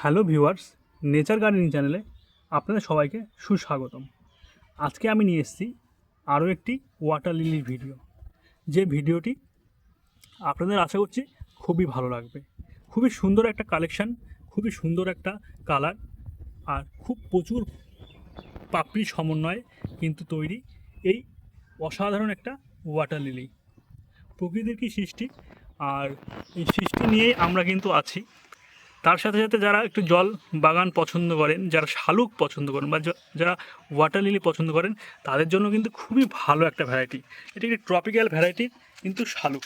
Hello viewers, nature gardening চ্যানেলে আপনাদের সবাইকে সুস্বাগতম। আজকে আমি নিয়ে এসেছি আরও একটি ওয়াটার লিলির ভিডিও, যে ভিডিওটি আপনাদের আশা করছি খুবই ভালো লাগবে। খুবই সুন্দর একটা কালেকশান, খুবই সুন্দর একটা কালার, আর খুব প্রচুর পাপড়ির সমন্বয়ে কিন্তু তৈরি এই অসাধারণ একটা ওয়াটার লিলি। প্রকৃতির কি সৃষ্টি, আর এই সৃষ্টি নিয়েই আমরা কিন্তু আছি। তার সাথে সাথে যারা একটু জল বাগান পছন্দ করেন, যারা শালুক পছন্দ করেন বা যারা ওয়াটার লিলি পছন্দ করেন, তাদের জন্য কিন্তু খুবই ভালো একটা ভ্যারাইটি। এটি একটি ট্রপিক্যাল ভ্যারাইটি কিন্তু শালুক।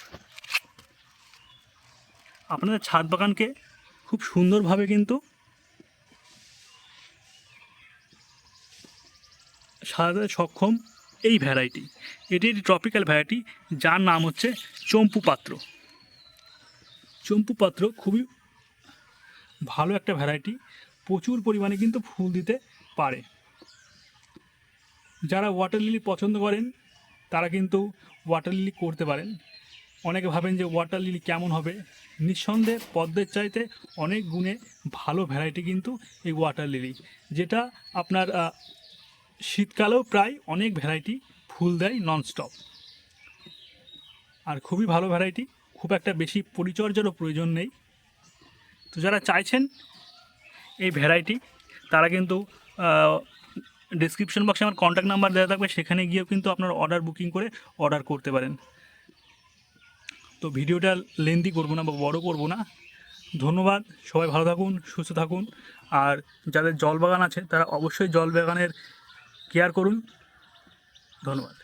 আপনাদের ছাদ বাগানকে খুব সুন্দরভাবে কিন্তু সাজাতে সক্ষম এই ভ্যারাইটি। এটি একটি ট্রপিক্যাল ভ্যারাইটি যার নাম হচ্ছে চম্পু পাত্র। চম্পু পাত্র খুবই ভালো একটা ভ্যারাইটি, প্রচুর পরিমাণে কিন্তু ফুল দিতে পারে। যারা ওয়াটার লিলি পছন্দ করেন তারা কিন্তু ওয়াটার লিলি করতে পারেন। অনেকে ভাবেন যে ওয়াটার লিলি কেমন হবে, নিঃসন্দেহে পদ্মের চাইতে অনেক গুণে ভালো ভ্যারাইটি কিন্তু এই ওয়াটার লিলি, যেটা আপনার শীতকালেও প্রায় অনেক ভ্যারাইটি ফুল দেয় ননস্টপ। আর খুবই ভালো ভ্যারাইটি, খুব একটা বেশি পরিচর্যারও প্রয়োজন নেই। তো যারা চাইছেন এই ভ্যারাইটি, তারা কিন্তু ডিসক্রিপশন বক্সে আমার কন্ট্যাক্ট নাম্বার দেওয়া থাকবে, সেখানে গিয়েও কিন্তু আপনার অর্ডার বুকিং করে অর্ডার করতে পারেন। তো ভিডিওটা লেন্দি করবো না বা বড় করবো না। ধন্যবাদ, সবাই ভালো থাকুন, সুস্থ থাকুন। আর যাদের জল বাগান আছে তারা অবশ্যই জল বাগানের কেয়ার করুন। ধন্যবাদ।